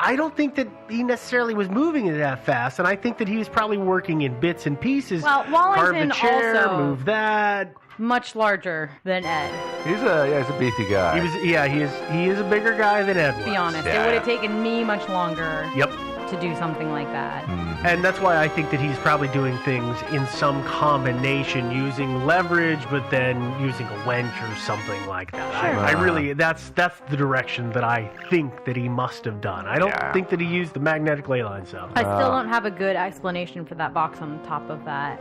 I don't think that he necessarily was moving it that fast, and I think that he was probably working in bits and pieces. Well, carve Wallington the chair, also move that. much larger than Ed. He's a beefy guy. He is a bigger guy than Ed was. To be honest, Yeah. it would have taken me much longer. Yep. To do something like that. Mm-hmm. And that's why I think that he's probably doing things in some combination, using leverage, but then using a wench or something like that. Sure. I really, that's the direction that I think that he must have done. I don't think that he used the magnetic ley line cell. I still don't have a good explanation for that box on top of that,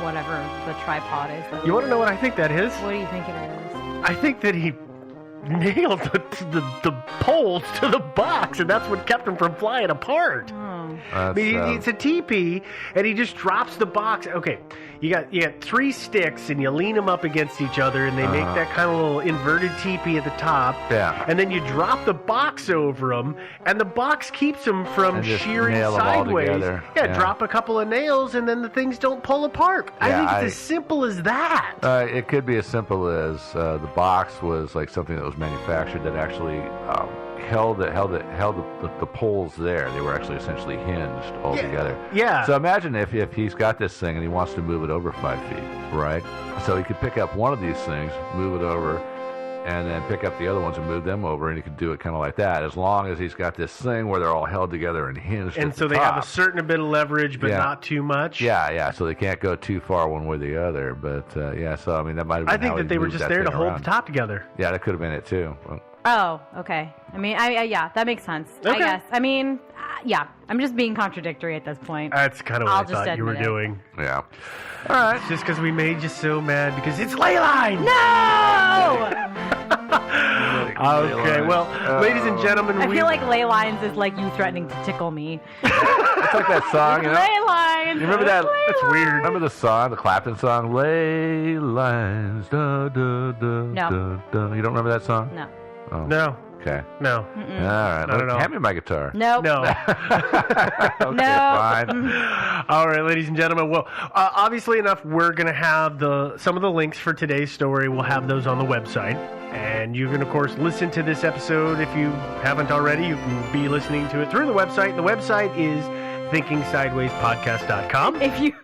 whatever the tripod is. You want to know what I think that is? What do you think it is? I think that he nailed the poles to the box, and that's what kept them from flying apart. I mean, it's a teepee, and he just drops the box. Okay, you got 3 sticks, and you lean them up against each other, and they make that kind of little inverted teepee at the top. Yeah. And then you drop the box over them, and the box keeps them from shearing nail them all sideways. together. Yeah, drop a couple of nails, and then the things don't pull apart. I think it's as simple as that. It could be as simple as the box was like something that was manufactured that actually held the poles there. They were actually essentially hinged all together. Yeah. So imagine if he's got this thing and he wants to move it over 5 feet, right? So he could pick up one of these things, move it over, and then pick up the other ones and move them over, and he could do it kind of like that, as long as he's got this thing where they're all held together and hinged. And so they have a certain bit of leverage, but not too much. Yeah. So they can't go too far one way or the other. But so I mean, that might have been. I think that they were just there to hold the top together. Yeah, that could have been it too. Well, Oh, okay. I mean, yeah, that makes sense. Okay. I guess. I mean, yeah. I'm just being contradictory at this point. That's kind of what I thought you were doing. Yeah. All right. It's just because we made you so mad because it's ley line. No! Okay. Well, ladies and gentlemen, I feel like ley lines is like you threatening to tickle me. It's like that song, you know? Ley lines. You remember that? That's weird. Remember the song, the Clapton song, "Ley Lines"? Da, da, da, No. da, da. You don't remember that song? No. Oh. No. Okay. No. All right. Not at all. Hand me my guitar. Nope. No. Okay, No. fine. All right, ladies and gentlemen. Well, obviously enough, we're going to have some of the links for today's story. We'll have those on the website. And you can, of course, listen to this episode. If you haven't already, you can be listening to it through the website. The website is thinkingsidewayspodcast.com. If you...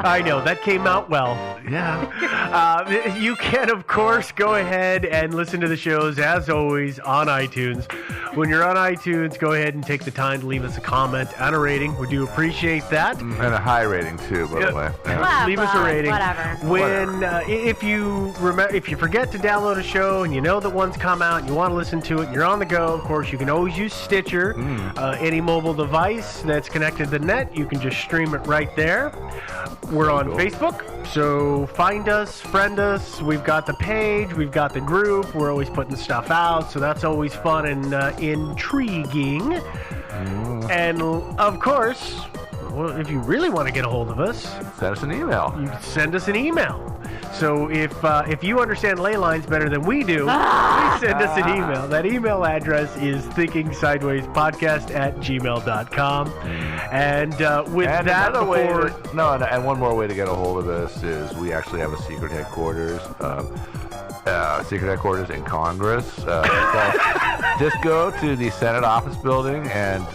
I know, that came out well. Yeah. You can, of course, go ahead and listen to the shows, as always, on iTunes. When you're on iTunes, go ahead and take the time to leave us a comment and a rating. We do appreciate that. And a high rating too, by the way. Yeah. Well, Leave us a rating. Whatever. When if you forget to download a show and you know that one's come out and you want to listen to it and you're on the go, of course, you can always use Stitcher. Any mobile device that's connected to the net, you can just stream it right there. We're on Facebook, so find us, friend us. We've got the page, we've got the group. We're always putting stuff out, so that's always fun and intriguing. And of course, well, if you really want to get a hold of us, Send us an email. you can send us an email. So if you understand ley lines better than we do, please send us an email. That email address is thinkingsidewayspodcast@gmail.com. And with And that, another way, before, and one more way to get a hold of us is we actually have a secret headquarters. Secret headquarters in Congress. So just go to the Senate office building and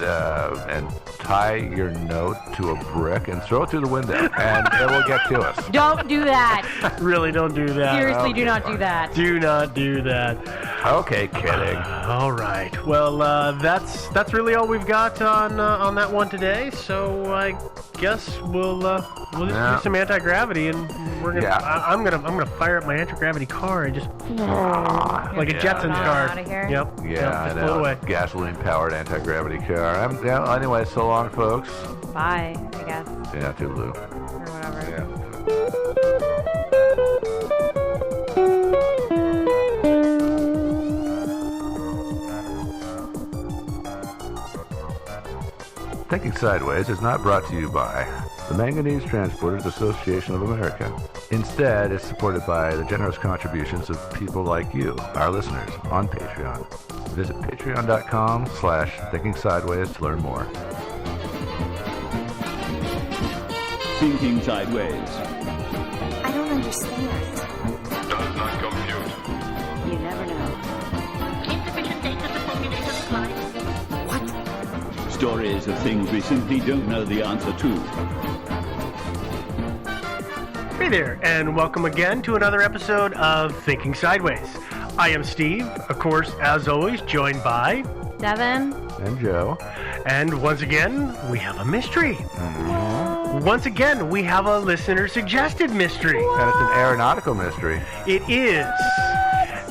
tie your note to a brick and throw it through the window, and it will get to us. Don't do that. really don't do that. Seriously, do not do that. Do not do that. Okay, kidding. All right. Well, that's really all we've got on that one today. So I guess we'll just do some anti-gravity, and we're gonna. I'm gonna fire up my anti-gravity car and just like a Jetsons car. Out of here. Yep. Yeah, Yep, I just know. blow it away. Gasoline-powered anti-gravity car. Anyway, so long, folks. Bye, I guess. Yeah, toodaloo. Or whatever. Thinking Sideways is not brought to you by the Manganese Transporters Association of America. Instead, it's supported by the generous contributions of people like you, our listeners, on Patreon. Visit patreon.com/Thinking Sideways to learn more. Thinking Sideways. I don't understand. Does not compute. You never know. Insufficient data to formulate a reply. What Stories of things we simply don't know the answer to. Hey there, and welcome again to another episode of Thinking Sideways. I am Steve, of course, as always, joined by Devin. And Joe. And once again, we have a mystery. Once again, we have a listener-suggested mystery. And it's an aeronautical mystery. It is.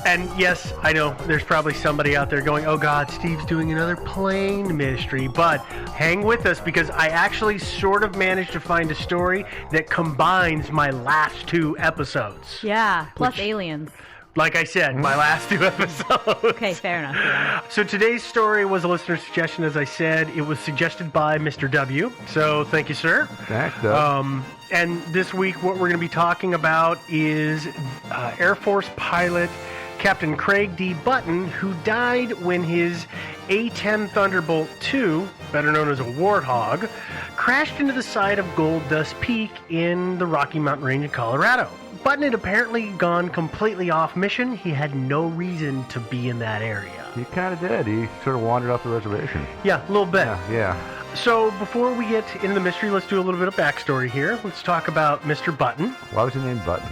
And yes, I know there's probably somebody out there going, oh God, Steve's doing another plane mystery. But hang with us because I actually sort of managed to find a story that combines my last two episodes. Yeah, plus aliens. Like I said, my last two episodes. Okay, fair enough. Yeah. So today's story was a listener suggestion, as I said. It was suggested by Mr. W. So thank you, sir. Thanks, Doug. And this week, what we're going to be talking about is Air Force pilot Captain Craig D. Button, who died when his A-10 Thunderbolt II, better known as a Warthog, crashed into the side of Gold Dust Peak in the Rocky Mountain Range in Colorado. Button had apparently gone completely off mission. He had no reason to be in that area. He kind of did. He sort of wandered off the reservation. Yeah, a little bit. Yeah. So before we get into the mystery, let's do a little bit of backstory here. Let's talk about Mr. Button. Why was he named Button?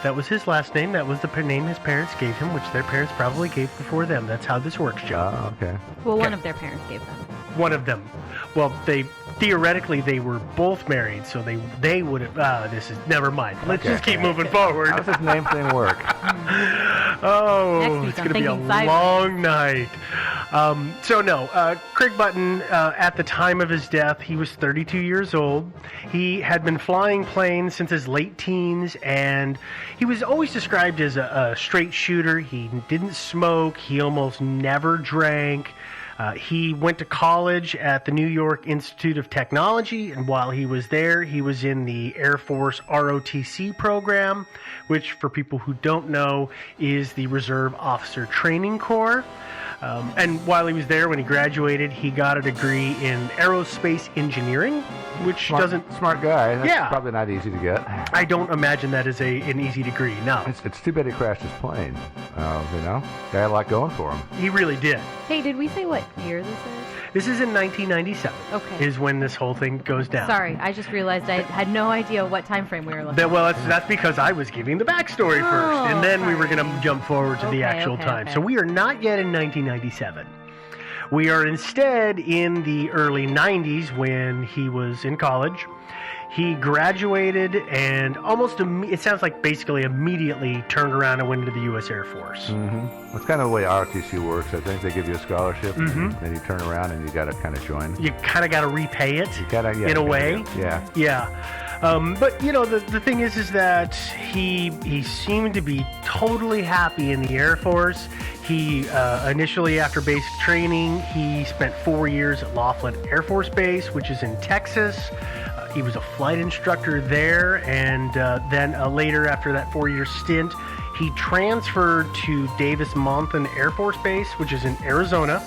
That was his last name. That was the name his parents gave him, which their parents probably gave before them. That's how this works, Joe. Oh, okay. Well, one of their parents gave them. One of them. Well, theoretically they were both married, so they would have. This is never mind. Let's just keep moving forward. How does this name thing work? Oh, Next week it's on going to be a Thinking Sideways. long night. Craig Button, at the time of his death, he was 32 years old. He had been flying planes since his late teens, and he was always described as a straight shooter. He didn't smoke. He almost never drank. He went to college at the New York Institute of Technology, and while he was there, he was in the Air Force ROTC program, which, for people who don't know, is the Reserve Officer Training Corps. And while he was there, when he graduated, he got a degree in aerospace engineering, which doesn't... Smart guy. That's Yeah. probably not easy to get. I don't imagine that is an easy degree, no. It's too bad he crashed his plane. Guy had a lot going for him. He really did. Hey, did we say what year this is? This is in 1997, Okay. is when this whole thing goes down. Sorry, I just realized I had no idea what time frame we were looking at. Well, that's because I was giving the backstory first, and then we were sorry. going to jump forward to the actual time. Okay. So we are not yet in 1997. We are instead in the early 90s when he was in college. He graduated and it sounds like basically immediately turned around and went into the U.S. Air Force. Mm-hmm. That's kind of the way ROTC works. I think they give you a scholarship, and then you turn around and you got to kind of join. You kind of got to repay it in a way. Yeah. Yeah. But, the thing is that he seemed to be totally happy in the Air Force. He, initially after basic training, he spent 4 years at Laughlin Air Force Base, which is in Texas. He was a flight instructor there, and then later, after that 4-year stint, he transferred to Davis-Monthan Air Force Base, which is in Arizona.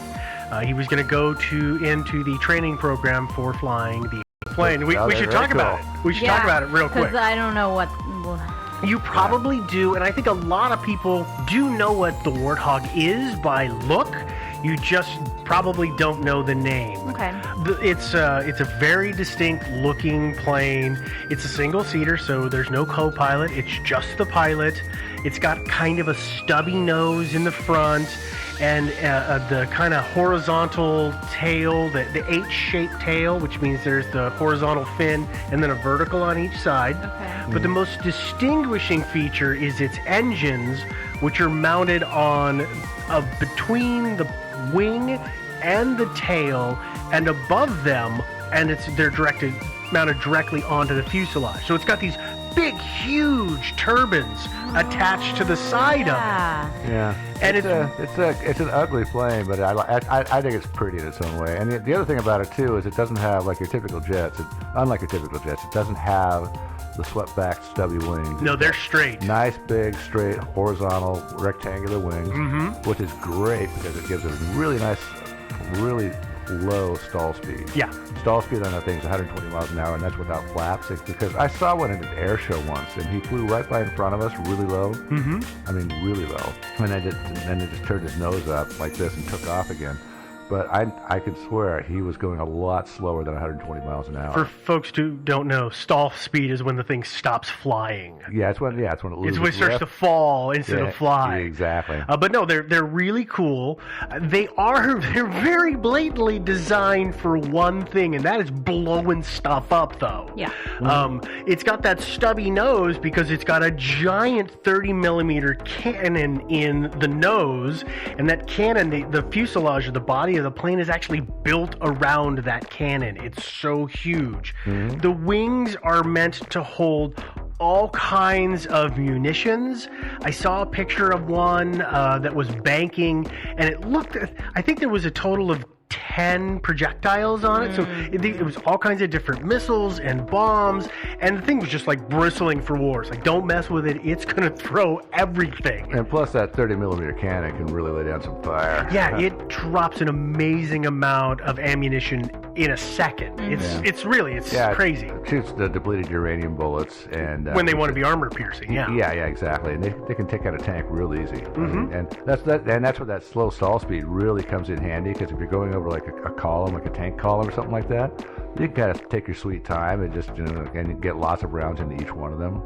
He was going to go into the training program for flying the plane. We should talk about it. We should talk about it real quick. Because I don't know what... You probably do, and I think a lot of people do know what the Warthog is by look. You just probably don't know the name. Okay. It's a very distinct looking plane. It's a single seater, so there's no co-pilot. It's just the pilot. It's got kind of a stubby nose in the front, and the kind of horizontal tail, the H-shaped tail, which means there's the horizontal fin and then a vertical on each side. Okay. But the most distinguishing feature is its engines, which are mounted on between the wing and the tail and above them, and they're mounted directly onto the fuselage. So it's got these big, huge turbines attached to the side of it. Yeah, and it's an ugly plane, but I think it's pretty in its own way. And the other thing about it too is it doesn't have like your typical jets. Unlike your typical jets, it doesn't have the swept back stubby wings. No, they're straight. Nice, big, straight, horizontal, rectangular wings, which is great because it gives a really nice, really low stall speed. Yeah. Stall speed on that thing is 120 miles an hour, and that's without flaps. It's because I saw one at an air show once, and he flew right by in front of us, really low. I mean, really low. And then it just turned his nose up like this and took off again. but I could swear he was going a lot slower than 120 miles an hour. For folks who don't know, stall speed is when the thing stops flying. It's when it loses It's when it starts to fall instead of fly. Exactly. But no, they're really cool. They're very blatantly designed for one thing, and that is blowing stuff up, though. Yeah. It's got that stubby nose because it's got a giant 30 millimeter cannon in the nose, and that cannon, the fuselage of the body of the plane is actually built around that cannon. It's so huge. The wings are meant to hold all kinds of munitions. I saw a picture of one that was banking, and I think there was a total of 10 projectiles on it, so it was all kinds of different missiles and bombs, and the thing was just like bristling for war. It's like, don't mess with it, it's gonna throw everything. And plus that 30 millimeter cannon can really lay down some fire. Yeah, it drops an amazing amount of ammunition in a second. It's crazy. It shoots the depleted uranium bullets, and when they want to be armor piercing. Yeah, exactly, and they can take out a tank real easy. And that's where that slow stall speed really comes in handy, because if you're going over like a column, like a tank column or something like that, you can kind of take your sweet time and just and get lots of rounds into each one of them.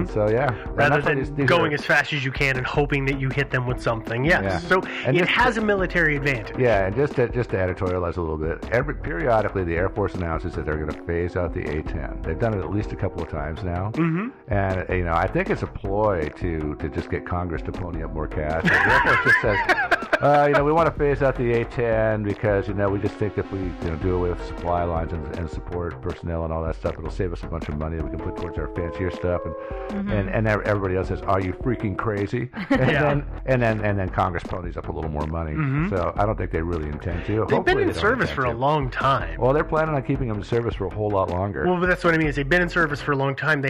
So rather than going as fast as you can and hoping that you hit them with something. So and it has a military advantage. Yeah, and just to editorialize a little bit, periodically the Air Force announces that they're going to phase out the A-10. They've done it at least a couple of times now, and I think it's a ploy to just get Congress to pony up more cash. The Air Force just says, we want to phase out the A-10 because we just think if we do away with supply lines and support personnel and all that stuff, it'll save us a bunch of money that we can put towards our fancier stuff. And everybody else says, "Are you freaking crazy?" And then Congress ponies up a little more money. So I don't think they really intend to. They've been in service for a long time. Well, they're planning on keeping them in service for a whole lot longer. Well, but that's what I mean. Is they've been in service for a long time.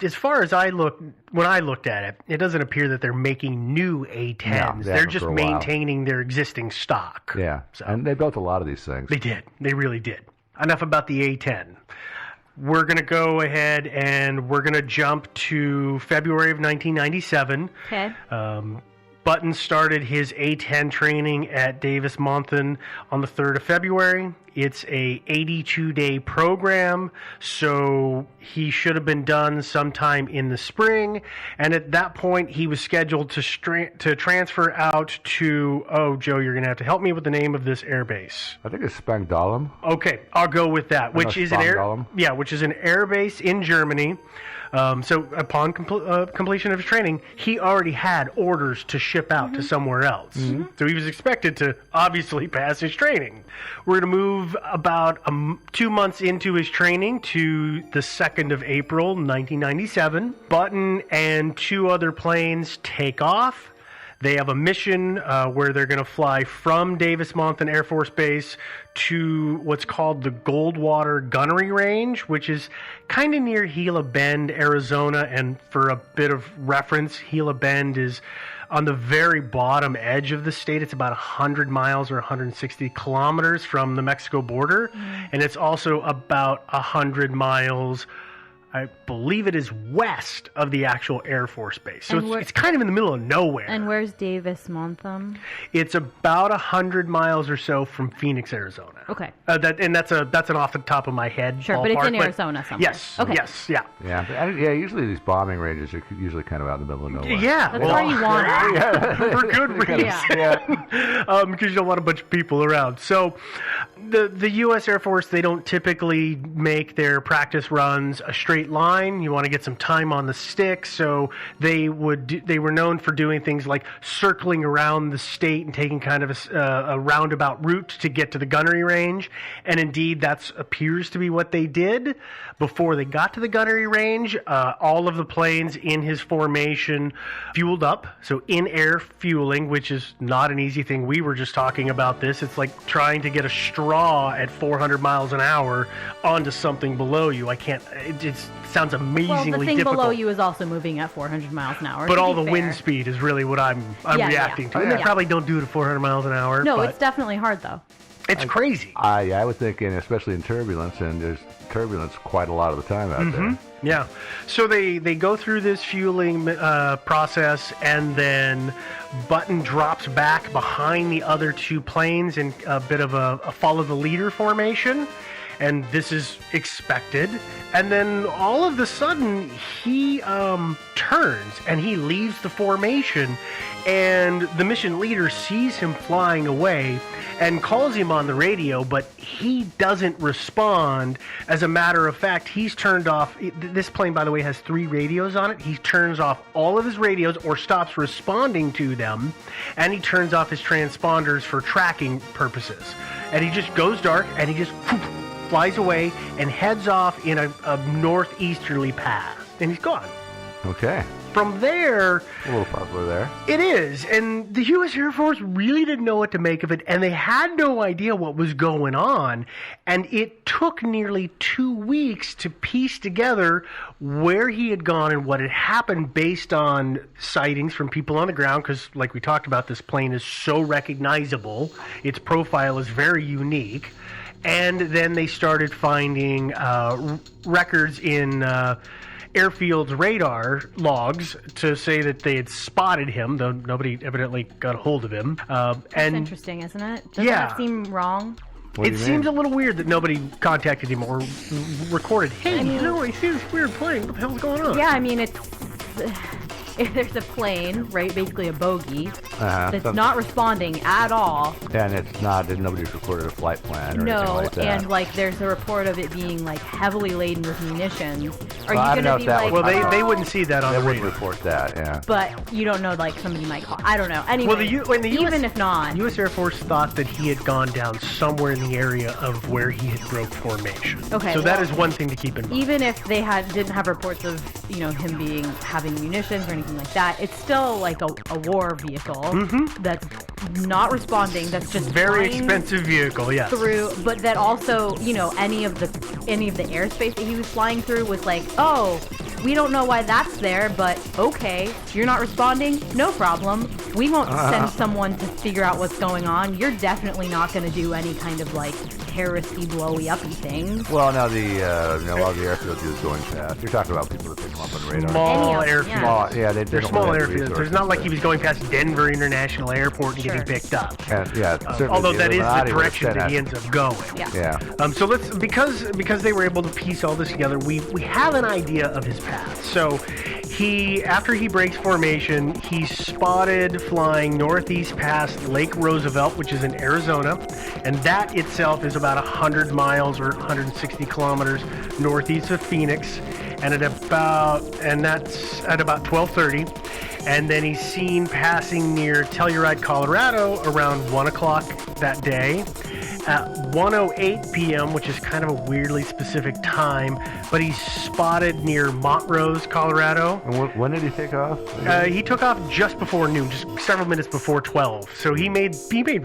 As far as when I looked at it, it doesn't appear that they're making new A-10s. They're just maintaining their existing stock. Yeah, and they built a lot of these things. They did. They really did. Enough about the A-10. We're going to go ahead and we're going to jump to February of 1997. Okay. Button started his A-10 training at Davis-Monthan on the 3rd of February. It's a 82-day program, so he should have been done sometime in the spring. And at that point, he was scheduled to transfer out to, Joe, you're going to have to help me with the name of this airbase. I think it's Spangdahlem. Okay, I'll go with that, which is an airbase in Germany. So upon completion of his training, he already had orders to ship out to somewhere else. So he was expected to obviously pass his training. We're going to move about 2 months into his training to the 2nd of April, 1997. Button and 2 other planes take off. They have a mission where they're going to fly from Davis-Monthan Air Force Base to what's called the Goldwater Gunnery Range, which is kind of near Gila Bend, Arizona. And for a bit of reference, Gila Bend is on the very bottom edge of the state. It's about 100 miles or 160 kilometers from the Mexico border. And it's also about 100 miles, I believe it is, west of the actual Air Force Base. So it's kind of in the middle of nowhere. And where's Davis-Monthan? It's about 100 miles or so from Phoenix, Arizona. Okay. That's an off the top of my head. Sure, but it's in Arizona somewhere. Yes. Okay. Yes. Yeah. Yeah. Usually these bombing ranges are usually kind of out in the middle of nowhere. Yeah. That's why you want it. For good reason. Because you don't want a bunch of people around. So the U.S. Air Force, they don't typically make their practice runs a straight line. You want to get some time on the stick. So they were known for doing things like circling around the state and taking kind of a roundabout route to get to the gunnery range. And indeed, that appears to be what they did. Before they got to the gunnery range, all of the planes in his formation fueled up. So in-air fueling, which is not an easy thing. We were just talking about this. It's like trying to get a straw at 400 miles an hour onto something below you. It sounds amazingly difficult. Well, the thing below you is also moving at 400 miles an hour. But all the wind speed is really what I'm reacting to. And they probably don't do it at 400 miles an hour. No, it's definitely hard, though. It's crazy. I was thinking, especially in turbulence, and there's turbulence quite a lot of the time out there. Yeah. So they go through this fueling process, and then Button drops back behind the other two planes in a bit of a follow the leader formation. And this is expected. And then all of a sudden, he turns and he leaves the formation. And the mission leader sees him flying away and calls him on the radio, but he doesn't respond. As a matter of fact, he's turned off. This plane, by the way, has 3 radios on it. He turns off all of his radios or stops responding to them. And he turns off his transponders for tracking purposes. And he just goes dark and he just flies away and heads off in a northeasterly path. And he's gone. Okay. From there... A little puzzler there. It is. And the U.S. Air Force really didn't know what to make of it, and they had no idea what was going on. And it took nearly 2 weeks to piece together where he had gone and what had happened based on sightings from people on the ground, because, like we talked about, this plane is so recognizable. Its profile is very unique. And then they started finding records in airfield's radar logs to say that they had spotted him, though nobody evidently got a hold of him. That's interesting, isn't it? Doesn't Yeah. that seem wrong? It seems a little weird that nobody contacted him or recorded, hey, I see this weird plane. What the hell's going on? Yeah, I mean, it's... If there's a plane, right, basically a bogey, that's not responding at all. And it's not, nobody's recorded a flight plan or anything like that. And like there's a report of it being like heavily laden with munitions. Are Well, I you don't know going to if be that like... would- Well, they wouldn't see that on They the wouldn't radar. report that, yeah. But you don't know, like somebody might call. I don't know. Anyway, Well, even if not. U.S. Air Force thought that he had gone down somewhere in the area of where he had broke formation. Okay, So that well, is one thing to keep in mind. Even if they didn't have reports of him having munitions or anything like that, it's still like a war vehicle that's not responding. That's just Very flying expensive vehicle, yes. through. But that also, any of the airspace that he was flying through was like, oh, we don't know why that's there, but okay, you're not responding, no problem. We won't send someone to figure out what's going on. You're definitely not going to do any kind of like terroristy, blowy uppy things. Well, now a lot of the airfields he was going past. You're talking about people that pick them up on the radar. Small Any of them, airfields. yeah. They're They're small airfields. There's not like he was going past Denver Denver International Airport and getting Sure. picked up. And, certainly Although the that is the Illuminati would have direction sent that he out- ends up going. Yeah. Yeah. So let's because they were able to piece all this together, we have an idea of his path. So after he breaks formation, he's spotted flying northeast past Lake Roosevelt, which is in Arizona, and that itself is about 100 miles or 160 kilometers northeast of Phoenix, and that's at about 12:30. And then he's seen passing near Telluride, Colorado around 1 o'clock that day. At 1:08 p.m., which is kind of a weirdly specific time, but he's spotted near Montrose, Colorado. And when did he take off? He took off just before noon, just several minutes before 12. So he made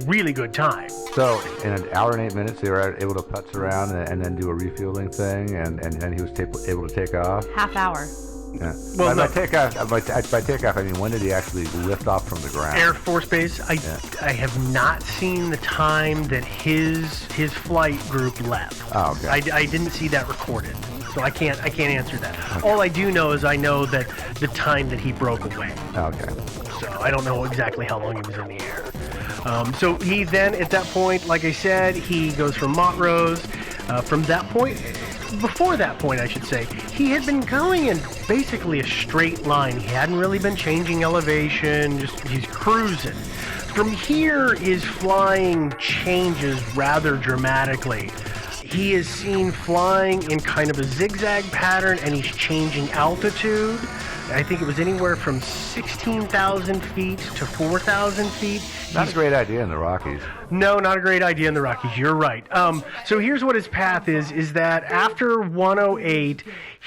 really good time. So in an hour and 8 minutes, they were able to putz around and then do a refueling thing, and he was able to take off. Half hour. Yeah. Well, by takeoff, I mean, when did he actually lift off from the ground? Air Force Base. I have not seen the time that his flight group left. Oh, okay. I didn't see that recorded, so I can't answer that. Okay. All I do know is I know that the time that he broke away. Okay. So I don't know exactly how long he was in the air. So he then, at that point, like I said, he goes from Montrose. From that point, before that point, I should say, he had been going in basically a straight line. He hadn't really been changing elevation, he's cruising. From here, his flying changes rather dramatically. He is seen flying in kind of a zigzag pattern, and he's changing altitude. I think it was anywhere from 16,000 feet to 4,000 feet. Not a great idea in the Rockies. No, not a great idea in the Rockies. You're right. So here's what his path is that after 1:08,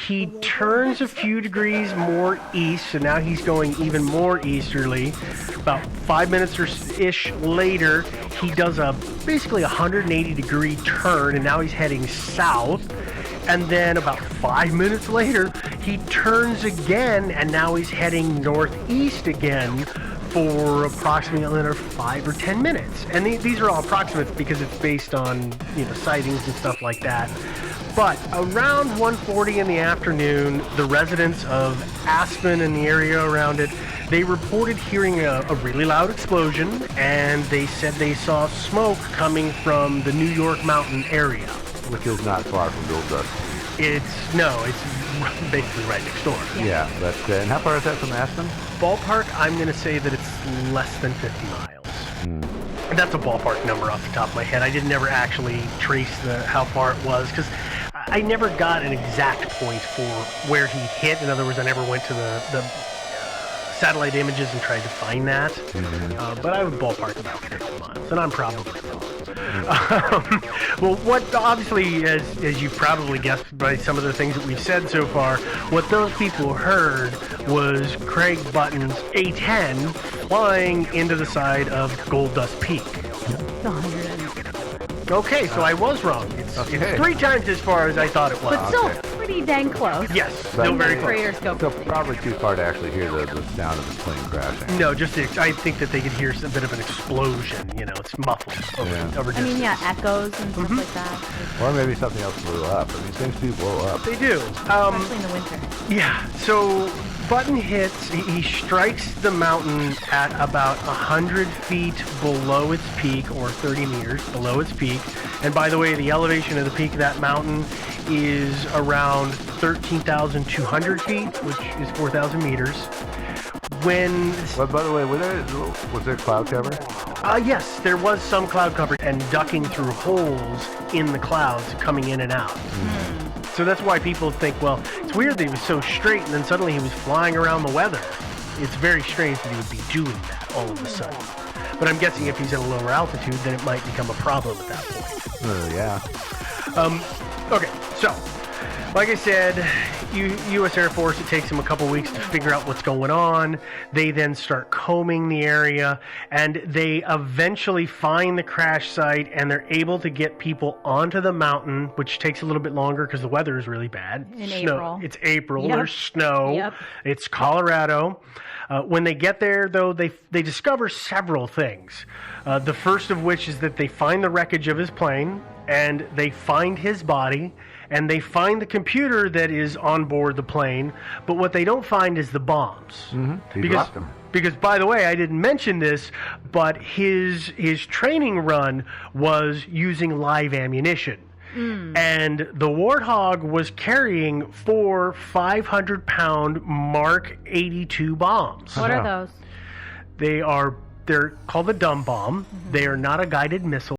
he turns a few degrees more east, so now he's going even more easterly. About 5 minutes or ish later, he does basically 180-degree turn, and now he's heading south. And then about 5 minutes later, he turns again, and now he's heading northeast again for approximately another 5 or 10 minutes. And these are all approximates because it's based on, sightings and stuff like that. But around 1:40 in the afternoon, the residents of Aspen and the area around it, they reported hearing a really loud explosion, and they said they saw smoke coming from the New York Mountain area. Which is not far from Gold Dust. It's basically right next door. Yeah, but and how far is that from Aspen? Ballpark, I'm going to say that it's less than 50 miles. And that's a ballpark number off the top of my head. I didn't ever actually trace how far it was because I never got an exact point for where he hit. In other words, I never went to the satellite images and tried to find that. But I would ballpark about 50 miles, and I'm probably wrong. Well, what obviously, as you probably guessed by some of the things that we've said so far, what those people heard was Craig Button's A-10 flying into the side of Gold Dust Peak. Okay, so I was wrong. It's 3 times as far as I thought it was. But still pretty dang close. Yes, still very close. Crater scope. So probably too far to actually hear the sound of the plane crashing. No, I think that they could hear a bit of an explosion. It's muffled over distance. I mean, yeah, echoes and stuff like that. Or maybe something else blew up. I mean, things do blow up. They do. Especially in the winter. Yeah, so Button hits, he strikes the mountain at about 100 feet below its peak, or 30 meters below its peak. And by the way, the elevation of the peak of that mountain is around 13,200 feet, which is 4,000 meters. But by the way, was there cloud cover? Yes, there was some cloud cover and ducking through holes in the clouds coming in and out. So that's why people think, well, it's weird that he was so straight and then suddenly he was flying around the weather. It's very strange that he would be doing that all of a sudden. But I'm guessing if he's at a lower altitude, then it might become a problem at that point. Yeah. Okay, so, like I said, U.S. Air Force, it takes them a couple weeks to figure out what's going on. They then start combing the area, and they eventually find the crash site, and they're able to get people onto the mountain, which takes a little bit longer because the weather is really bad. April. It's April. Yep. There's snow. Yep. It's Colorado. When they get there, though, they discover several things. The first of which is that they find the wreckage of his plane, and they find his body, and they find the computer that is on board the plane, but what they don't find is the bombs. He dropped them. Because, by the way, I didn't mention this, but his training run was using live ammunition. And the Warthog was carrying 4 500-pound Mark 82 bombs. What are those? They're called the dumb bomb. They are not a guided missile.